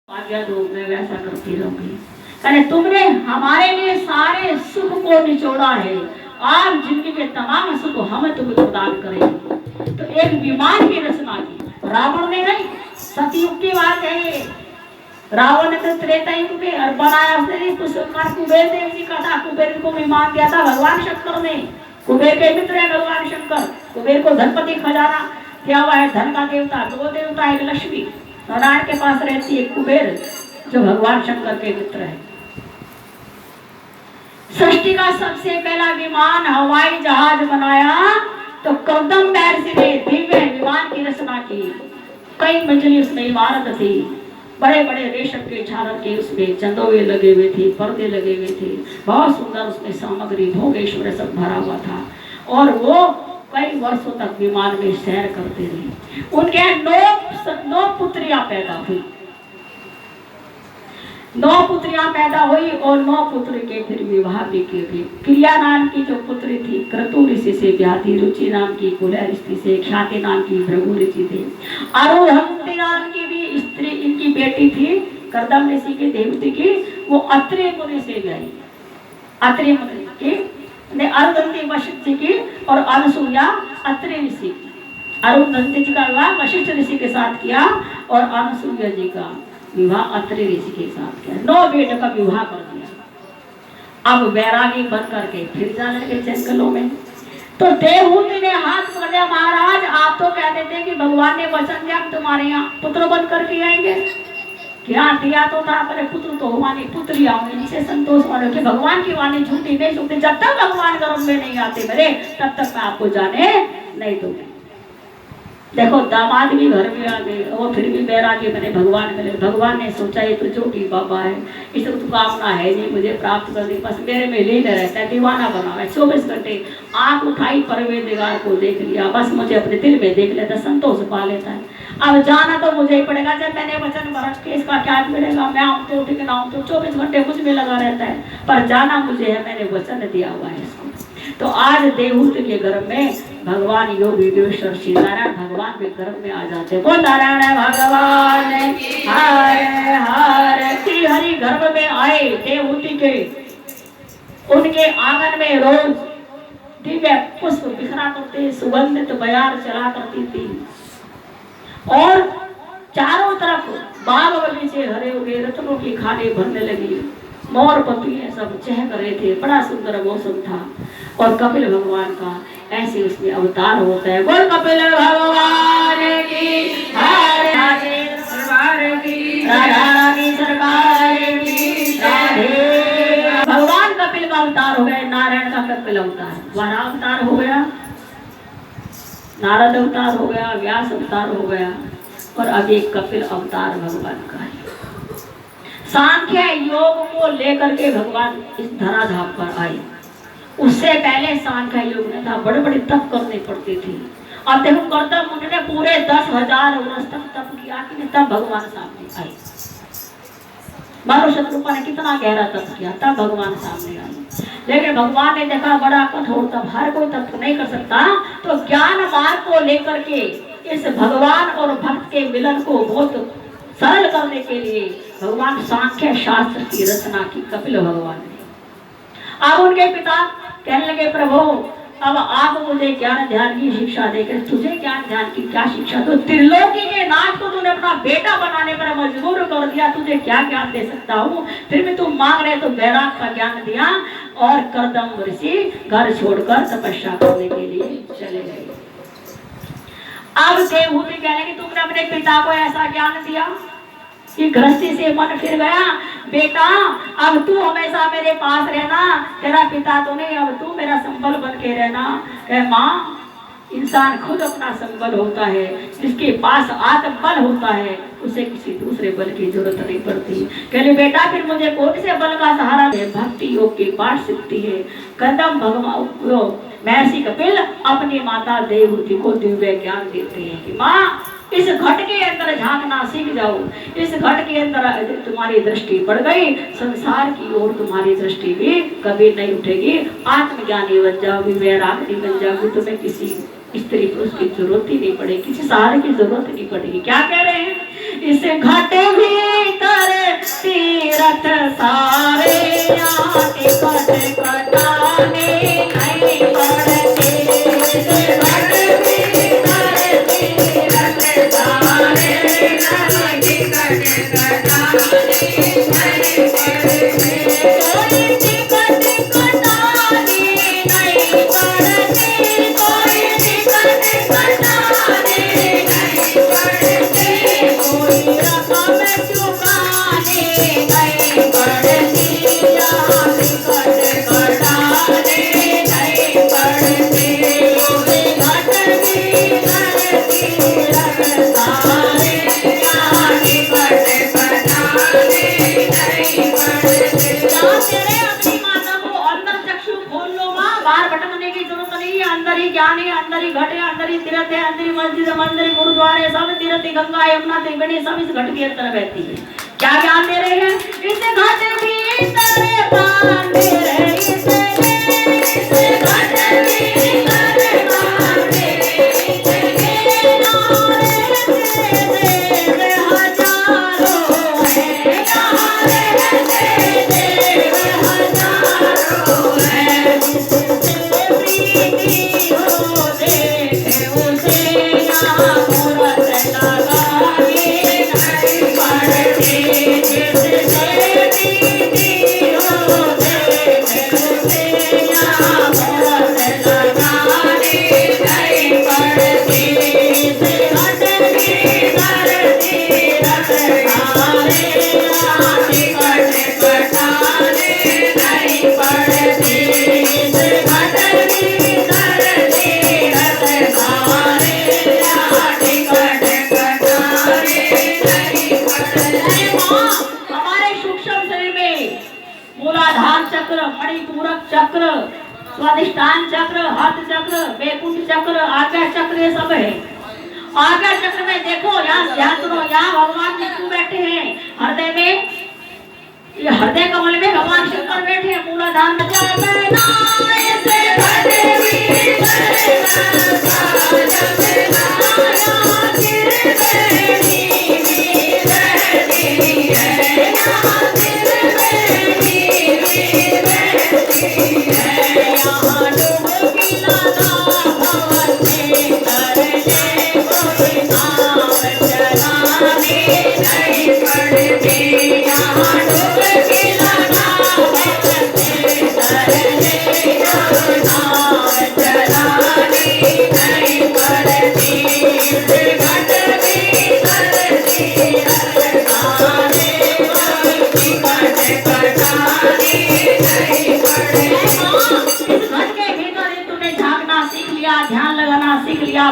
आज्ञा दो, मैं वैसा करती रहूंगी। अरे तुमने हमारे लिए सारे सुख को निचोड़ा है, आप जिंदगी के तमाम सुख हमें तुम्हें प्रदान करेंगे। तो एक विमान की रचना की रावण ने नहीं, सतयुग की बात है। रावण ने तो त्रेता युग में और बनाया उसने कुबेर देव जी का था। कुबेर को विमान दिया था भगवान शंकर ने। कुबेर के मित्र है भगवान शंकर। कुबेर को धनपति खजाना दिया हुआ है, धन का देवता। दो देवता, एक लक्ष्मी नारायण के पास रहती है, कुबेर जो भगवान शंकर के मित्र है। सृष्टि का सबसे पहला विमान हवाई जहाज बनाया तो कर्दम महर्षि ने दिव्य विमान की रचना की। कई मंजिली उसमें इमारत थी, बड़े बड़े रेशम के झालर के उसमें चंदोवे लगे हुए थे, पर्दे लगे हुए थे, बहुत सुंदर उसमें सामग्री भोगेश्वर सब भरा हुआ था। और वो कई वर्षों तक विमान में सैर करते रहे। उनके 9 पुत्रियां पैदा हुई, 9 पुत्रियां पैदा हुई और 9 पुत्र के फिर विवाह भी किए गए। क्रिया नाम की जो पुत्री थी क्रतु ऋषि से ब्याह थी, रुचि नाम की कुलय ऋषि से, ख्याति नाम की भृगु ऋषि थे, अरुंधति नाम की भी स्त्री इनकी बेटी थी कर्दम ऋषि की देवती की, वो अत्रि मुनि से ब्याही। अत्रि मुनि की ने अरुंधति वशिष्ठ जी की और अनसुईया अत्रि ऋषि की। अरुंधति जी का विवाह वशिष्ठ ऋषि के साथ किया और अनसुईया जी का विवाह अत्रि ऋषि के साथ किया। 9 बेटों का विवाह कर दिया। अब वैरागी बन करके फिर जाने लगे जंगलों में। तो देवहूति ने हाथ पकड़ लिया, महाराज आप तो कहते थे कि भगवान ने वचन दिया तुम्हारे यहाँ पुत्र बन करके आएंगे। क्या दिया तो था, पर पुत्र तो हुआ नहीं, पुत्री आऊंगी, इनसे संतोष मानो कि भगवान की वाणी झूठी नहीं सुनती। जब तक भगवान गर्भ में नहीं आते मेरे, तब तक मैं आपको जाने नहीं दूंगी। देखो दामाद भी घर में आ गए, वो फिर भी बैरागी बने, भगवान मिले। भगवान ने सोचा ये तो झूठी बाबा है, इसे तो कामना है नहीं मुझे प्राप्त करनी, बस मेरे में लीन रहता है, दीवाना बना है। 24 घंटे आंख उठाई परवेदिगार को देख लिया, बस मुझे अपने दिल में देख लेता, संतोष पा लेता है। अब जाना तो मुझे ही पड़ेगा, जब मैंने वचन भरा के इसका क्या मिलेगा, मैं आऊँ तो ठीक ना आऊँ तो 24 घंटे मुझ में लगा रहता है, पर जाना मुझे है, मैंने वचन दिया हुआ है इसको। तो आज देवहूति के गर्भ में भगवान योगी योगेश्वर श्री नारायण भगवान के गर्भ में आ जाते। बोल नारायण भगवान हरे हरे। श्री हरि गर्भ में आए देवहूति के, उनके आंगन में रोज दिव्य पुष्प बिखरा करते, सुगंधित बयार चला करती थी और चारों तरफ बाग बगीचे हरे हुए, रत्नों की खाने भरने लगी, मोर पतियां सब चहक रहे थे, बड़ा सुंदर मौसम था। और कपिल भगवान का ऐसे उसमें अवतार होता है। बोल कपिल भगवान की हरे हरे, सरकार की राधा रानी सरकार की राधे। भगवान कपिल का अवतार हो गया, नारायण का कपिल अवतार, वराह अवतार हो गया, नारद अवतार हो गया, व्यास अवतार हो गया, और अब एक कपिल अवतार भगवान का है। सांख्य योग को लेकर के भगवान इस धराधाम पर आए। उससे पहले सांख्य योग में था, बड़े बड़े तप करने पड़ते थे। अब देखो कर्दम मुनि ने पूरे 10,000 वर्ष तक तप किया कि तब भगवान सामने आए। मानो शत्रुपा ने कितना गहरा तप किया, तब भगवान सामने आए। लेकिन भगवान ने देखा बड़ा कठोर तप, हर कोई तप नहीं कर सकता, तो ज्ञान मार्ग को लेकर के इस भगवान और भक्त के मिलन को बहुत सरल करने के लिए भगवान सांख्य शास्त्र की रचना की कपिल भगवान ने। अब उनके पिता कहने लगे प्रभु अब आप मुझे ज्ञान ध्यान की शिक्षा देकर, तुझे ज्ञान ध्यान की क्या शिक्षा दो, त्रिलोकी के नाथ को तूने अपना बेटा बनाने पर मजबूर कर दिया, तुझे क्या ज्ञान दे सकता हूँ। फिर भी तुम मांग रहे तो बैराग का ज्ञान दिया और कर्दम ऋषि घर छोड़कर तपस्या करने के लिए चले गए। अब देवहूति कहने कि तुमने अपने पिता को ऐसा ज्ञान दिया कि गृहस्थी से मन फिर गया, बेटा अब तू हमेशा मेरे पास रहना, तेरा पिता तो नहीं, अब तू मेरा संबल बन के रहना। कहे माँ इंसान खुद अपना संबल होता है, जिसके पास आत्मबल होता है उसे किसी दूसरे बल की जरूरत नहीं पड़ती। कहले बेटा फिर मुझे कौन से बल का सहारा है, भक्ति योग की पाठ सीखती है। कर्दम भगवान महर्षि कपिल अपनी माता देवहूति को दिव्य ज्ञान देते हैं कि माँ इस घट के अंदर झांकना सीख जाओ, इस घट के अंदर तुम्हारी दृष्टि पड़ गई, संसार की ओर तुम्हारी दृष्टि भी कभी नहीं उठेगी, आत्मज्ञानी बन जाओगी, वैरागी बन जाओगी, तुम्हें किसी स्त्री पुरुष की जरूरत ही नहीं पड़ेगी, किसी सहारे की जरूरत नहीं पड़ेगी। क्या कह रहे हैं, इस घट भीतर सारे यहाँ टिकट कटाने नहीं पड़ते घट भीतर तीरथ सारे यहाँ टिकट कटाने नहीं पड़ते कोई टिकट कटाने नहीं पड़ते कोई टिकट कटाने नहीं पड़ते कोई रकम चुकाने नहीं पड़ती यहाँ टिकट कटाने नहीं पड़ते घट भीतर तीरथ सारे यहाँ टिकट कटाने नहीं पड़ते यहाँ तेरे अपनी माता को अंदर चक्षु खोल लो माँ बाहर भटकने की जरूरत नहीं है अंदर ही ज्ञान है अंदर ही घट है अंदर ही तीर्थ है अंदर ही मस्जिद मंदिर गुरुद्वारे सब तीर्थ गंगा यमुना त्रिवेणी सब इस घट के अंदर बहती है क्या ज्ञान दे रहे हैं इस घट भीतर बांधे रहे इस घट भीतर बांधे इतने नारे देव हजारों है नारे देव हजारों है जिससे प्रीति हो देखे उसे यहाँ मूरत लगाने नहीं पड़ते जिससे प्रीति हो देखे उसे यहाँ मूरत लगाने नहीं पड़ते इस घट भीतर तीरथ सारे यहाँ टिकट कटाने नहीं पड़ते इस घट भीतर तीरथ सारे यहाँ टिकट कटाने नहीं पड़ते माँ हमारे सूक्ष्म शरीर में मूलाधार चक्र मणिपूरक चक्र स्वादिष्ठान चक्र हस्त चक्र वैकुंठ चक्र आज्ञा चक्र ये सब है आज्ञा चक्र में देखो यहाँ ध्यान सुनो यहाँ भगवान विष्णु बैठे हैं हृदय में ये हृदय कमल में भगवान शंकर बैठे हैं मूलाधार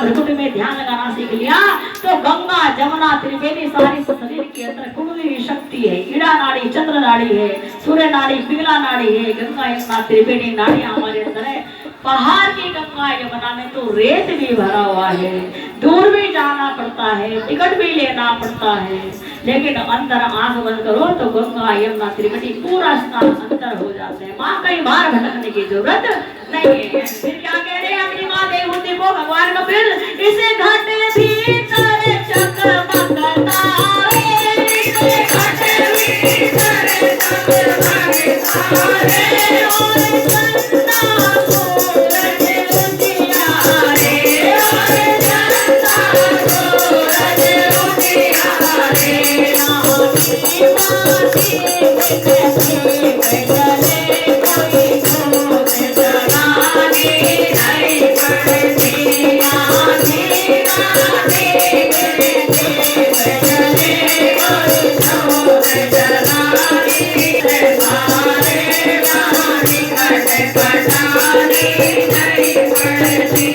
भ्रकुट में ध्यान लगाना सीख लिया तो गंगा जमुना त्रिवेणी सारी शरीर के अंदर कुंडली शक्ति है ईड़ा नाड़ी चंद्र नाड़ी है सूर्य नाड़ी पिघला नाड़ी है गंगा यमुना त्रिवेणी नाड़ी हमारे अंदर है पहाड़ की गंगा यमुना में तो रेत भी भरा हुआ है दूर भी जाना पड़ता है टिकट भी लेना पड़ता है लेकिन अंदर आंख बंद करो तो गंगा यमुना त्रिवेणी पूरा स्नान अंदर हो जाते हैं माँ कहीं बाहर भटकने की जरूरत नहीं है फिर क्या कह रहे हैं अपनी माँ देवहूति को भगवान कपिल इसे घट भीतर चकमकता है इसे घट भीतर चकमकता है और चंदा सूरज उजियारे और चंदा सूरज उजियारे नामी माती कैसे चले कोई दूत जगाने नहीं पड़ती नामी माती कैसे चले कोई दूत जगाने सारे रानी कट कटाने नहीं पड़ती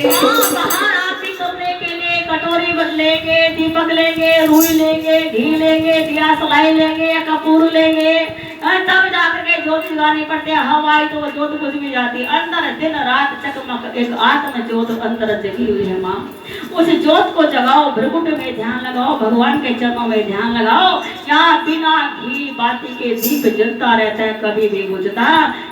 बाहर आरती करने के लिए कटोरी लेंगे दीपक लेंगे रुई लेंगे घी लेंगे दिया सलाई लेंगे या कपूर लेंगे तब जाकर के ज्योत जगानी पड़ती है हवाई तो वो ज्योत बुझ भी जाती है अंदर दिन रात चकमक एक आत्म ज्योत अंदर जगी हुई है माँ उस ज्योत को जगाओ भ्रकुट में ध्यान लगाओ भगवान के चरणों में ध्यान लगाओ यहाँ बिना घी बाती के दीप जलता रहता है कभी भी बुझता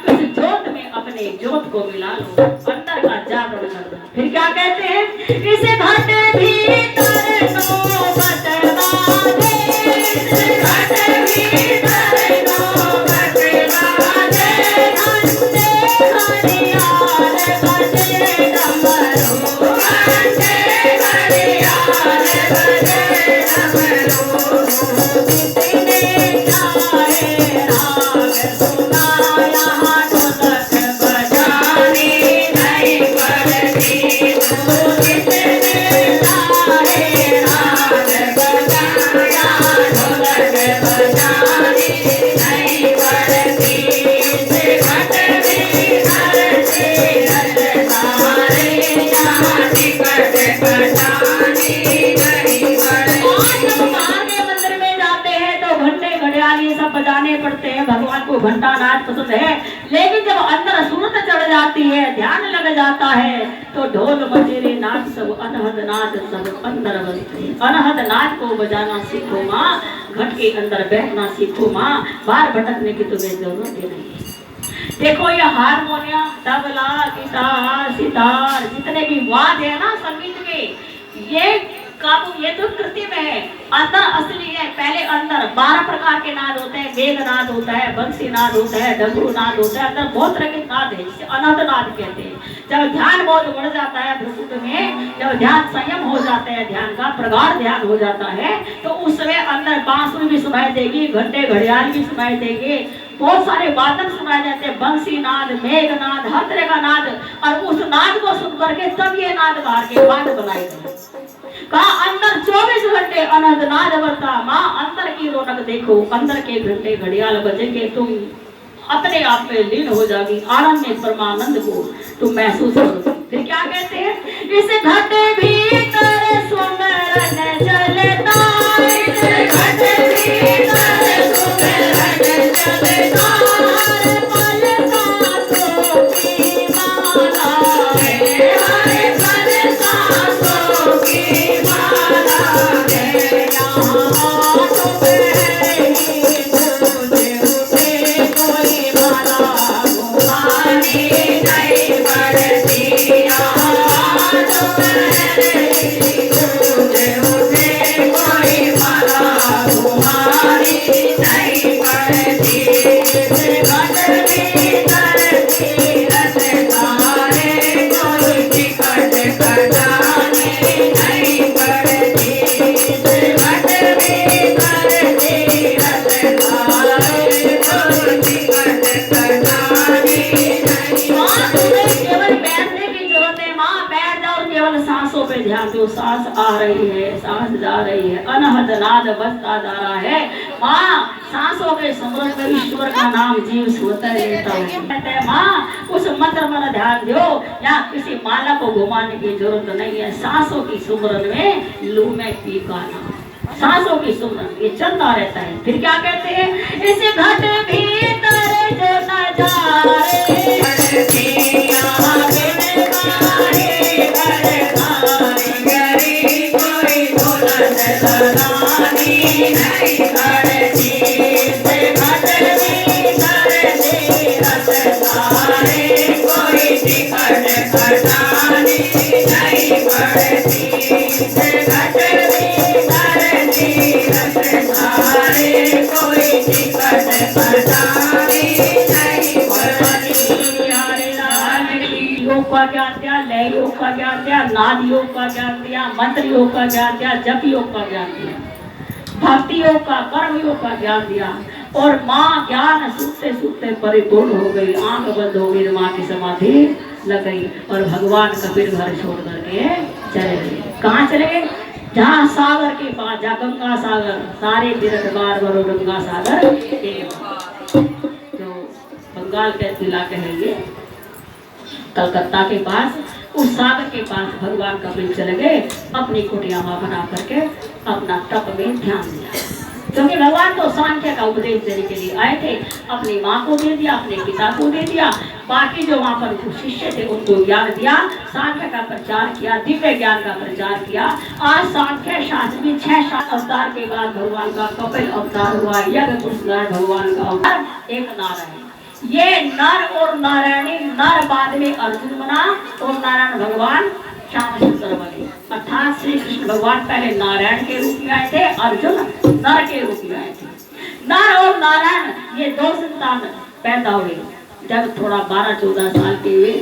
उस ज्योत में अपने ज्योत को मिला लो अंदर का जागरण कर दो फिर क्या कहते हैं इसे घट भीतर नौबत बांधे इसे घट भीतर नौबत बजाने पड़ते हैं, भगवान को घंटा नाच पसंद है, लेकिन जब अंदर सूरत चढ़ जाती है, ध्यान लग जाता है, तो ढोल मजेरे नाच सब अनहद नाच सब अंदर बजते। अनहद नाच को बजाना सीखो माँ, घट के अंदर बैठना सीखो माँ, बाहर भटकने की तुम्हें जरूरत ही नहीं है। देखो ये हारमोनियम, तबला, गिटार, सितार, जितने भी वाद्य है ना संगीत के, ये काबू ये तो कृत्रिम है, अंदर असली है। पहले अंदर 12 प्रकार के नाद होते हैं, मेघ नाद होता है, बंसी नाद होता है, डमरू नाद होता है, अंदर बहुत तरह के नाद है जिसे अनहद नाद कहते हैं। जब ध्यान बहुत बढ़ जाता है भ्रकुट में, जब ध्यान संयम हो जाता है, ध्यान का प्रगाढ़ ध्यान हो जाता है, तो उस समय अंदर बांसुरी भी सुनाई देगी, घंटे घड़ियाल भी सुनाई देंगे, बहुत सारे वादन सुनाए जाते हैं, बंसी नाद, मेघ नाद, हर तरह का नाद। और उस नाद को सुन करके तब ये नाद बाहर के बाद बनाए गए। कहा अंदर 24 घंटे अनहद नाद बजता। माँ अंदर की रौनक देखो, अंदर के घंटे घड़ियाल बजेंगे, तुम अपने आप में लीन हो जाएगी, आनंद में परमानंद को तुम महसूस करोगे। फिर क्या कहते हैं, इस घटे भीतर सुमरन चलता, इस घटे भीतर सुमरन चलता, पल सांसों की माला है, हर पल सांसों की माला है, यहाँ तुम्हें ही तुझे उसे कोई माला घुमानी नहीं पड़ती, यहाँ तुम्हें ही तुझे उसे कोई माला घुमानी नहीं पड़ती। घट भीतर तीरथ तारे कोई टिकट कटानी नहीं पड़ती, घट भीतर तीरथ तारे कोई टिकट कटानी नहीं। माँ तुम्हें केवल बैठने की जरूरत है, माँ बैठ जाओ, केवल सांसों पे ध्यान दो, सांस आ रही है, सांस जा रही है, अनहद नाद बजता जा रहा है। माँ सांसों के स्मरण में ईश्वर का नाम जीव स्वतः लेता है। माँ उस मंत्र पर ध्यान दो, या किसी माला को घुमाने की जरूरत नहीं है, सांसों की सुमरन में लू में पी का नाम, सांसों की सुमरन ये चलता रहता है। फिर क्या कहते हैं, इस घट भीतर जो नजारे कोई दुल्हन लगानी नहीं पड़ती, घट भीतर तीरथ तारे कोई टिकट कटानी नहीं पड़ती, घट भीतर तीरथ तारे कोई टिकट कटानी नहीं पड़ती। योग का ज्ञान दिया, लय योग का ज्ञान दिया, नाद योग का ज्ञान दिया, मंत्र योग का ज्ञान दिया, जप योग का ज्ञान दिया, भक्ति योग का, कर्म योग का ज्ञान दिया। और माँ ज्ञान सूखते सूखते परिपूर्ण हो गई, आंख बंद हो गई, माँ की समाधि लग गई और भगवान कबीर घर छोड़ करके चले गए। कहाँ चले गए, जहाँ सागर के पास, जहाँ गंगा सागर, सारे तीर्थ बार बार गंगा सागर जो बंगाल के इलाके है ये कलकत्ता के पास, उस सागर के पास भगवान कबीर चले गए, अपनी कुटिया बना करके अपना तप में ध्यान दिया। क्योंकि भगवान तो सांख्य का उपदेश देने के लिए आए थे, अपनी माँ को दे दिया, अपने पिता को दे दिया, बाकी जो वहाँ पर जो शिष्य थे उनको ज्ञान दिया, सांख्य का प्रचार किया, दिव्य ज्ञान का प्रचार किया। आज सांख्य शास्त्र में 6 अवतार के बाद भगवान का कपिल अवतार हुआ, यज्ञ पुरुषकार भगवान का अवतार एक नारायण। ये नर और नारायणी, नर बाद में अर्जुन बना और नारायण भगवान श्याम सुंदर बने। अर्थात श्री कृष्ण भगवान पहले नारायण के रूप में आए थे, अर्जुन नर के रूप में आए थे। नर और नारायण ये 2 संतान पैदा हुए। जब थोड़ा 12-14 साल के हुए